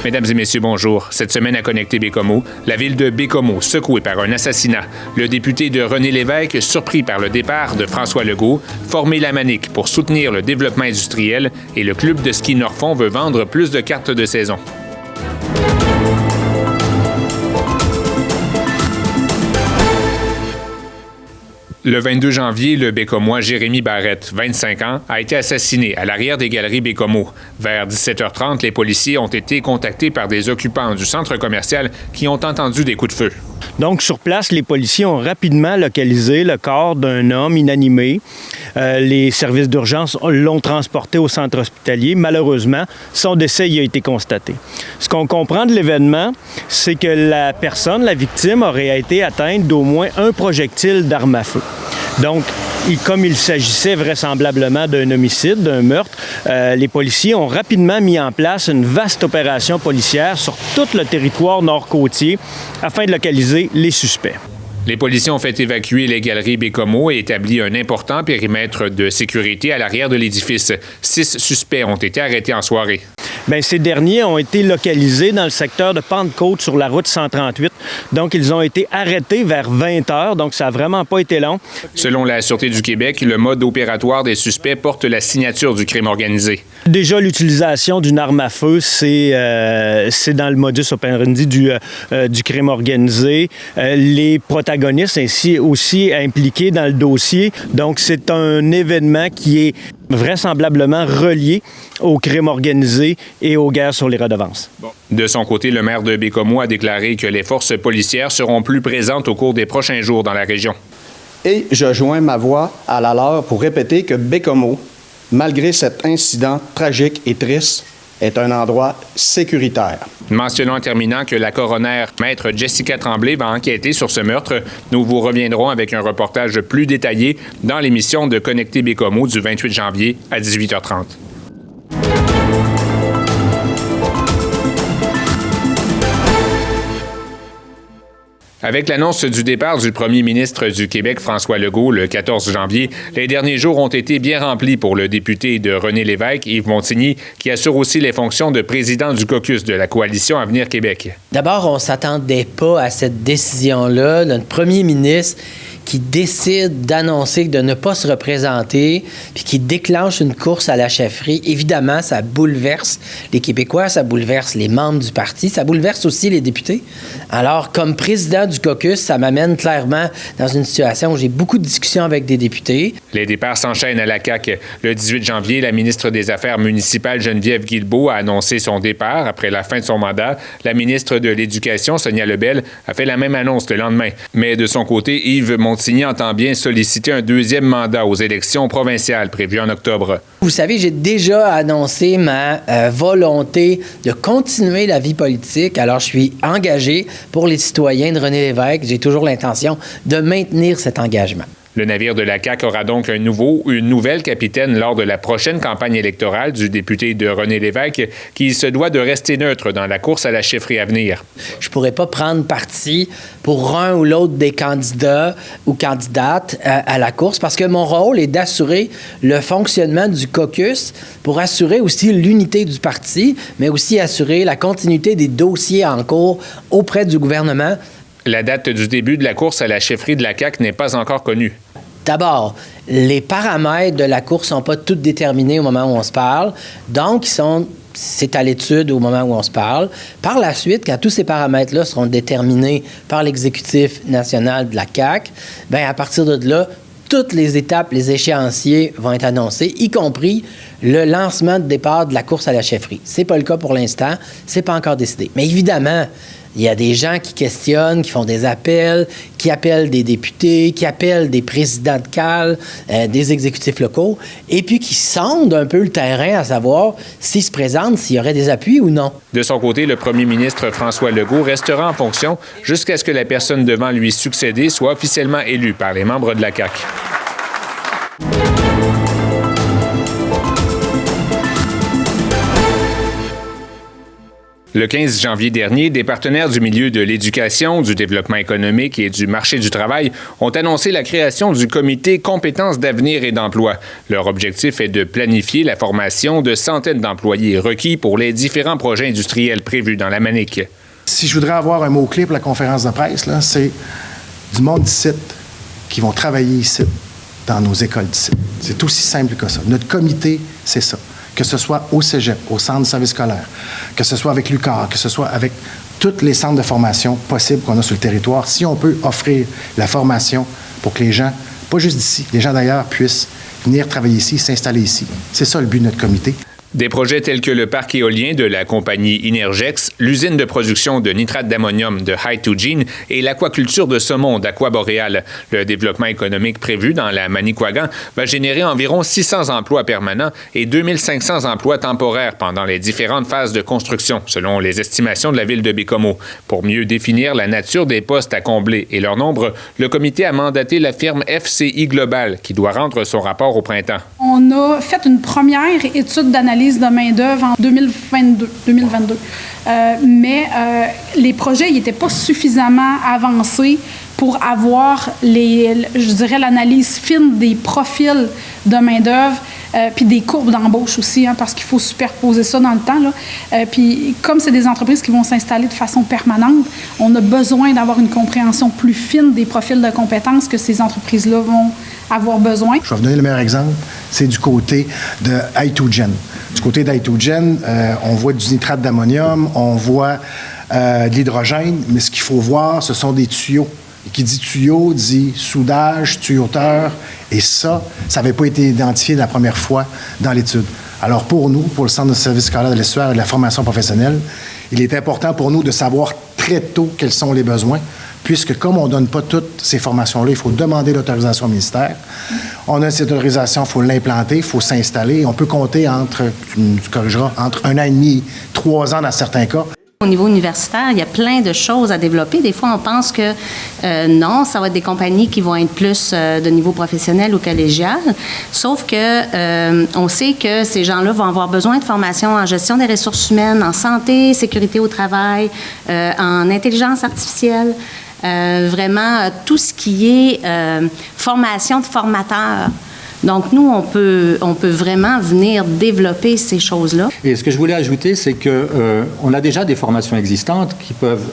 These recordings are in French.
Mesdames et messieurs, bonjour. Cette semaine à Connecter Baie-Comeau, la ville de Baie-Comeau secouée par un assassinat. Le député de René Lévesque, surpris par le départ de François Legault, formé la Manic pour soutenir le développement industriel et le club de ski Norfond veut vendre plus de cartes de saison. Le 22 janvier, le Baie-Comeauois Jérémy Barrette, 25 ans, a été assassiné à l'arrière des galeries Baie-Comeau. Vers 17h30, les policiers ont été contactés par des occupants du centre commercial qui ont entendu des coups de feu. Donc, sur place, les policiers ont rapidement localisé le corps d'un homme inanimé. Les services d'urgence l'ont transporté au centre hospitalier. Malheureusement, son décès y a été constaté. Ce qu'on comprend de l'événement, c'est que la personne, la victime, aurait été atteinte d'au moins un projectile d'arme à feu. Donc, comme il s'agissait vraisemblablement d'un homicide, d'un meurtre, les policiers ont rapidement mis en place une vaste opération policière sur tout le territoire nord-côtier afin de localiser les suspects. Les policiers ont fait évacuer les galeries Baie-Comeau et établi un important périmètre de sécurité à l'arrière de l'édifice. 6 suspects ont été arrêtés en soirée. Bien, ces derniers ont été localisés dans le secteur de Pentecôte sur la route 138. Donc, ils ont été arrêtés vers 20 heures. Donc, ça n'a vraiment pas été long. Selon la Sûreté du Québec, le mode opératoire des suspects porte la signature du crime organisé. Déjà, l'utilisation d'une arme à feu, c'est dans le modus operandi du crime organisé. Les protagonistes ainsi aussi impliqués dans le dossier. Donc, c'est un événement qui est vraisemblablement relié au crime organisé et aux guerres sur les redevances. De son côté, le maire de Baie-Comeau a déclaré que les forces policières seront plus présentes au cours des prochains jours dans la région. Et je joins ma voix à la leur pour répéter que Baie-Comeau, malgré cet incident tragique et triste, est un endroit sécuritaire. Mentionnons en terminant que la coroner, maître Jessica Tremblay, va enquêter sur ce meurtre. Nous vous reviendrons avec un reportage plus détaillé dans l'émission de Connecter Baie-Comeau du 28 janvier à 18h30. Avec l'annonce du départ du premier ministre du Québec, François Legault, le 14 janvier, les derniers jours ont été bien remplis pour le député de René Lévesque, Yves Montigny, qui assure aussi les fonctions de président du caucus de la Coalition Avenir Québec. D'abord, on ne s'attendait pas à cette décision-là. Notre premier ministre qui décide d'annoncer de ne pas se représenter, puis qui déclenche une course à la chefferie, évidemment, ça bouleverse les Québécois, ça bouleverse les membres du parti, ça bouleverse aussi les députés. Alors, comme président du caucus, ça m'amène clairement dans une situation où j'ai beaucoup de discussions avec des députés. Les départs s'enchaînent à la CAQ. Le 18 janvier, la ministre des Affaires municipales, Geneviève Guilbeault, a annoncé son départ après la fin de son mandat. La ministre de l'Éducation, Sonia Lebel, a fait la même annonce le lendemain. Mais de son côté, Yves Montigny entend bien solliciter un deuxième mandat aux élections provinciales prévues en octobre. Vous savez, j'ai déjà annoncé ma volonté de continuer la vie politique. Alors, je suis engagé pour les citoyens de René Lévesque. J'ai toujours l'intention de maintenir cet engagement. Le navire de la CAQ aura donc un nouveau ou une nouvelle capitaine lors de la prochaine campagne électorale du député de René Lévesque qui se doit de rester neutre dans la course à la chefferie à venir. Je ne pourrais pas prendre parti pour un ou l'autre des candidats ou candidates à la course parce que mon rôle est d'assurer le fonctionnement du caucus pour assurer aussi l'unité du parti, mais aussi assurer la continuité des dossiers en cours auprès du gouvernement. La date du début de la course à la chefferie de la CAQ n'est pas encore connue. D'abord, les paramètres de la course ne sont pas tous déterminés au moment où on se parle. Donc, c'est à l'étude au moment où on se parle. Par la suite, quand tous ces paramètres-là seront déterminés par l'exécutif national de la CAQ, bien, à partir de là, toutes les étapes, les échéanciers vont être annoncés, y compris le lancement de départ de la course à la chefferie. Ce n'est pas le cas pour l'instant. Ce n'est pas encore décidé. Mais évidemment, il y a des gens qui questionnent, qui font des appels, qui appellent des députés, qui appellent des présidents de CAL, des exécutifs locaux, et puis qui sondent un peu le terrain à savoir s'ils se présentent, s'il y aurait des appuis ou non. De son côté, le premier ministre François Legault restera en fonction jusqu'à ce que la personne devant lui succéder soit officiellement élue par les membres de la CAQ. Le 15 janvier dernier, des partenaires du milieu de l'éducation, du développement économique et du marché du travail ont annoncé la création du comité Compétences d'avenir et d'emploi. Leur objectif est de planifier la formation de centaines d'employés requis pour les différents projets industriels prévus dans la Manic. Si je voudrais avoir un mot-clé pour la conférence de presse, là, c'est du monde d'ici qui vont travailler ici, dans nos écoles d'ici. C'est aussi simple que ça. Notre comité, c'est ça. Que ce soit au cégep, au centre de service scolaire, que ce soit avec l'UQAR, que ce soit avec tous les centres de formation possibles qu'on a sur le territoire, si on peut offrir la formation pour que les gens, pas juste d'ici, les gens d'ailleurs puissent venir travailler ici, s'installer ici. C'est ça le but de notre comité. Des projets tels que le parc éolien de la compagnie Inergex, l'usine de production de nitrate d'ammonium de Hy2Gene et l'aquaculture de saumon d'Aqua-Boréal. Le développement économique prévu dans la Manicouagan va générer environ 600 emplois permanents et 2500 emplois temporaires pendant les différentes phases de construction, selon les estimations de la ville de Baie-Comeau. Pour mieux définir la nature des postes à combler et leur nombre, le comité a mandaté la firme FCI Global, qui doit rendre son rapport au printemps. On a fait une première étude d'analyse de main-d'œuvre en 2022. Mais les projets n'étaient pas suffisamment avancés pour avoir, l'analyse fine des profils de main-d'œuvre, puis des courbes d'embauche aussi, parce qu'il faut superposer ça dans le temps, là. Puis comme c'est des entreprises qui vont s'installer de façon permanente, on a besoin d'avoir une compréhension plus fine des profils de compétences que ces entreprises-là vont avoir besoin. Je vais vous donner le meilleur exemple, c'est du côté de Hy2Gene. Du côté d'Hy2Gene, on voit du nitrate d'ammonium, on voit de l'hydrogène, mais ce qu'il faut voir, ce sont des tuyaux. Et qui dit tuyau, dit soudage, tuyauteur, et ça n'avait pas été identifié la première fois dans l'étude. Alors pour nous, pour le Centre de service scolaire de l'estuaire et de la formation professionnelle, il est important pour nous de savoir très tôt quels sont les besoins, puisque comme on ne donne pas toutes ces formations-là, il faut demander l'autorisation au ministère. On a cette autorisation, il faut l'implanter, il faut s'installer. On peut compter entre 1 an et demi, 3 ans dans certains cas. Au niveau universitaire, il y a plein de choses à développer. Des fois, on pense que non, ça va être des compagnies qui vont être plus de niveau professionnel ou collégial. Sauf que on sait que ces gens-là vont avoir besoin de formation en gestion des ressources humaines, en santé, sécurité au travail, en intelligence artificielle. Vraiment, tout ce qui est formation de formateurs. Donc, nous, on peut vraiment venir développer ces choses-là. Et ce que je voulais ajouter, c'est qu'on a déjà des formations existantes qui peuvent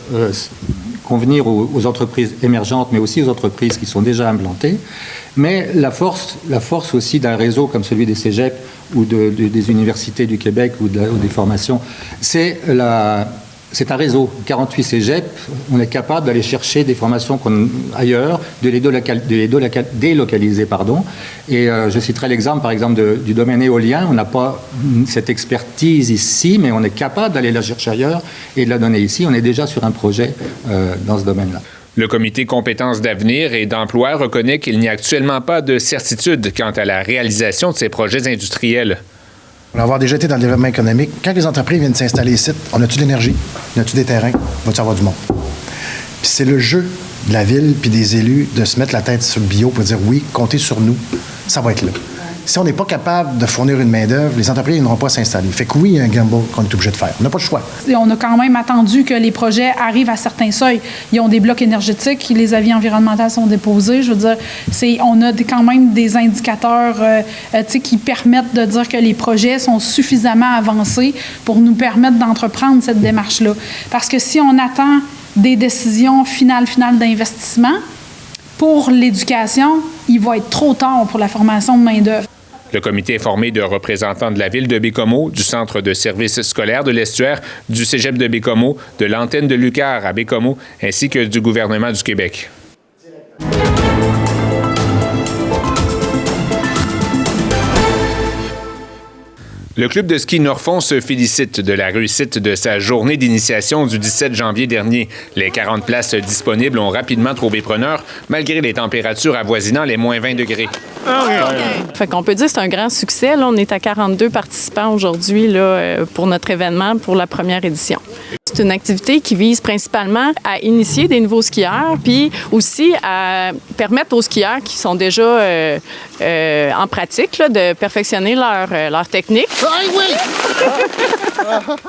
convenir aux entreprises émergentes, mais aussi aux entreprises qui sont déjà implantées. Mais la force aussi d'un réseau comme celui des cégeps ou des universités du Québec ou des formations, c'est un réseau, 48 cégeps, on est capable d'aller chercher des formations ailleurs, de les délocaliser. Et je citerai l'exemple, par exemple, du domaine éolien. On n'a pas cette expertise ici, mais on est capable d'aller la chercher ailleurs et de la donner ici. On est déjà sur un projet dans ce domaine-là. Le comité Compétences d'avenir et d'emploi reconnaît qu'il n'y a actuellement pas de certitude quant à la réalisation de ces projets industriels. On va avoir déjà été dans le développement économique. Quand les entreprises viennent s'installer ici, on a-tu de l'énergie? On a-tu des terrains? Va-tu avoir du monde? Puis c'est le jeu de la ville puis des élus de se mettre la tête sur le bio pour dire oui, comptez sur nous, ça va être là. Si on n'est pas capable de fournir une main-d'œuvre, les entreprises n'auront pas s'installer. Fait que oui, il y a un gamble qu'on est obligé de faire. On n'a pas le choix. On a quand même attendu que les projets arrivent à certains seuils. Ils ont des blocs énergétiques, les avis environnementaux sont déposés. Je veux dire, on a quand même des indicateurs qui permettent de dire que les projets sont suffisamment avancés pour nous permettre d'entreprendre cette démarche-là. Parce que si on attend des décisions finales d'investissement, pour l'éducation, il va être trop tard pour la formation de main-d'œuvre. Le comité est formé de représentants de la ville de Baie-Comeau, du Centre de services scolaires de l'estuaire, du Cégep de Baie-Comeau, de l'antenne de l'UQAR à Baie-Comeau, ainsi que du gouvernement du Québec. Le club de ski Norfond se félicite de la réussite de sa journée d'initiation du 17 janvier dernier. Les 40 places disponibles ont rapidement trouvé preneur, malgré les températures avoisinant les moins 20 degrés. Fait qu'on peut dire que c'est un grand succès. Là, on est à 42 participants aujourd'hui là, pour notre événement, pour la première édition. C'est une activité qui vise principalement à initier des nouveaux skieurs, puis aussi à permettre aux skieurs qui sont déjà en pratique là, de perfectionner leur technique.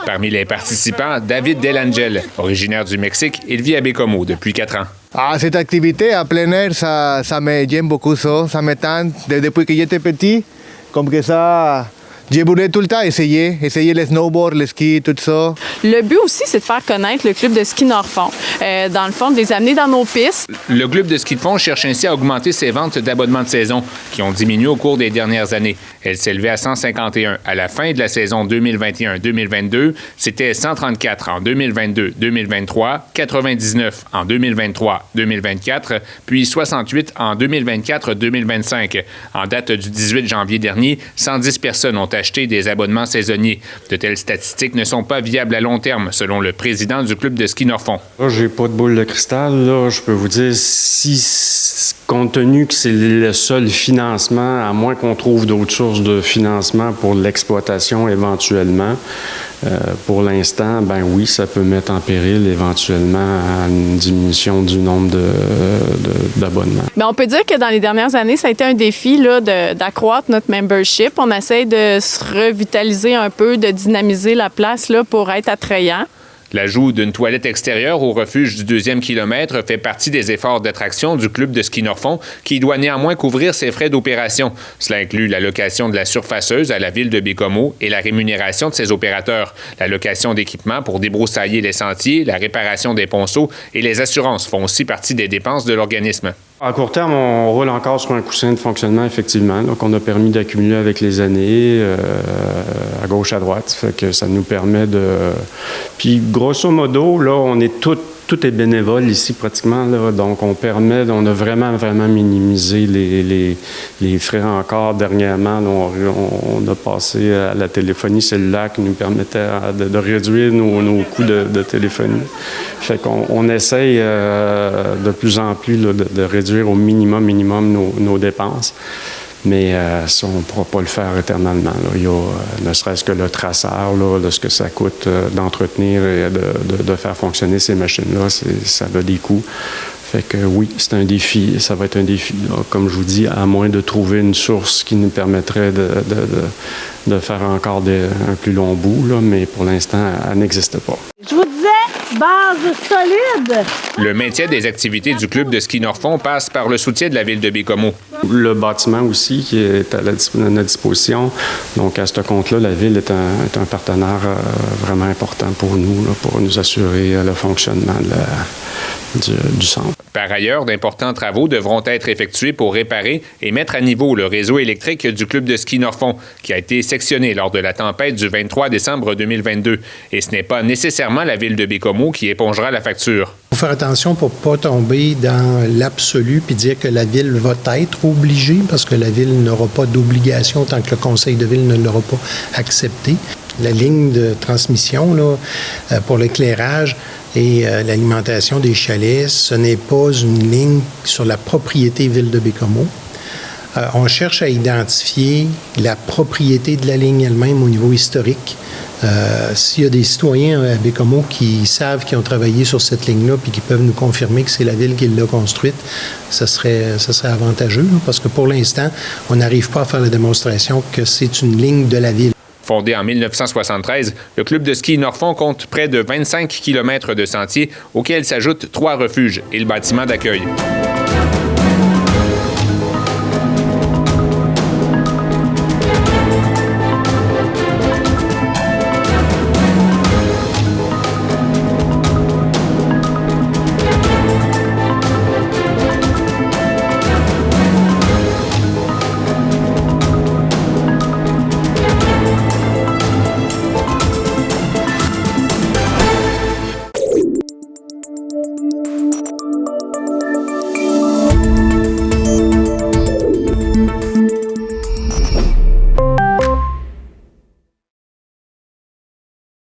Parmi les participants, David Delangel, originaire du Mexique, il vit à Bécomo depuis 4 ans. Ah, cette activité à plein air, ça me j'aime beaucoup ça me tente depuis que j'étais petit, comme que ça, j'ai voulu tout le temps essayer le snowboard, le ski, tout ça. Le but aussi, c'est de faire connaître le club de ski Nord-Fond. Dans le fond, de les amener dans nos pistes. Le club de ski de fond cherche ainsi à augmenter ses ventes d'abonnements de saison, qui ont diminué au cours des dernières années. Elles s'élevaient à 151 à la fin de la saison 2021-2022. C'était 134 en 2022-2023, 99 en 2023-2024, puis 68 en 2024-2025. En date du 18 janvier dernier, 110 personnes ont acheté des abonnements saisonniers. De telles statistiques ne sont pas viables à long terme, selon le président du club de ski Nord-Fond. Là, j'ai pas de boule de cristal. Là, je peux vous dire, si compte tenu que c'est le seul financement, à moins qu'on trouve d'autres sources de financement pour l'exploitation éventuellement, pour l'instant, ben oui, ça peut mettre en péril éventuellement une diminution du nombre d'abonnements. Mais on peut dire que dans les dernières années, ça a été un défi là, d'accroître notre membership. On essaie de se revitaliser un peu, de dynamiser la place là, pour être attrayant. L'ajout d'une toilette extérieure au refuge du 2e kilomètre fait partie des efforts d'attraction du club de ski Nord-Fond qui doit néanmoins couvrir ses frais d'opération. Cela inclut la location de la surfaceuse à la ville de Bécomo et la rémunération de ses opérateurs, la location d'équipements pour débroussailler les sentiers, la réparation des ponceaux et les assurances font aussi partie des dépenses de l'organisme. À court terme, on roule encore sur un coussin de fonctionnement, effectivement, qu'on a permis d'accumuler avec les années, à gauche, à droite. Fait que ça nous permet de... Puis, grosso modo, là, on est tout est bénévole ici, pratiquement, là. Donc, on a vraiment minimisé les frais encore. Dernièrement, on a passé à la téléphonie cellulaire qui nous permettait de réduire nos coûts de téléphonie. Fait qu'on essaye de plus en plus là, de réduire au minimum nos dépenses. Mais ça, on ne pourra pas le faire éternellement. Là. Il y a ne serait-ce que le traceur, là, de ce que ça coûte d'entretenir et de faire fonctionner ces machines-là, ça a des coûts. Fait que oui, c'est un défi, ça va être un défi. Là. Comme je vous dis, à moins de trouver une source qui nous permettrait de faire encore un plus long bout, là, mais pour l'instant, elle n'existe pas. Je vous disais, base solide! Le maintien des activités du club de ski Nord-Fond passe par le soutien de la ville de Bécomo. Le bâtiment aussi qui est à notre disposition. Donc, à ce compte-là, la ville est un partenaire vraiment important pour nous, là, pour nous assurer le fonctionnement du centre. Par ailleurs, d'importants travaux devront être effectués pour réparer et mettre à niveau le réseau électrique du club de ski Nord-Fond, qui a été sectionné lors de la tempête du 23 décembre 2022. Et ce n'est pas nécessairement la ville de Bécomo qui épongera la facture. Il faut faire attention pour ne pas tomber dans l'absolu puis dire que la ville va être obligée, parce que la ville n'aura pas d'obligation tant que le conseil de ville ne l'aura pas accepté. La ligne de transmission là, pour l'éclairage et l'alimentation des chalets, ce n'est pas une ligne sur la propriété ville de Bécomo. On cherche à identifier la propriété de la ligne elle-même au niveau historique. S'il y a des citoyens à Bécomo qui savent qu'ils ont travaillé sur cette ligne-là puis qui peuvent nous confirmer que c'est la ville qui l'a construite, ça serait avantageux, là, parce que pour l'instant, on n'arrive pas à faire la démonstration que c'est une ligne de la ville. Fondé en 1973, le club de ski Nord-Fond compte près de 25 km de sentiers auxquels s'ajoutent 3 refuges et le bâtiment d'accueil.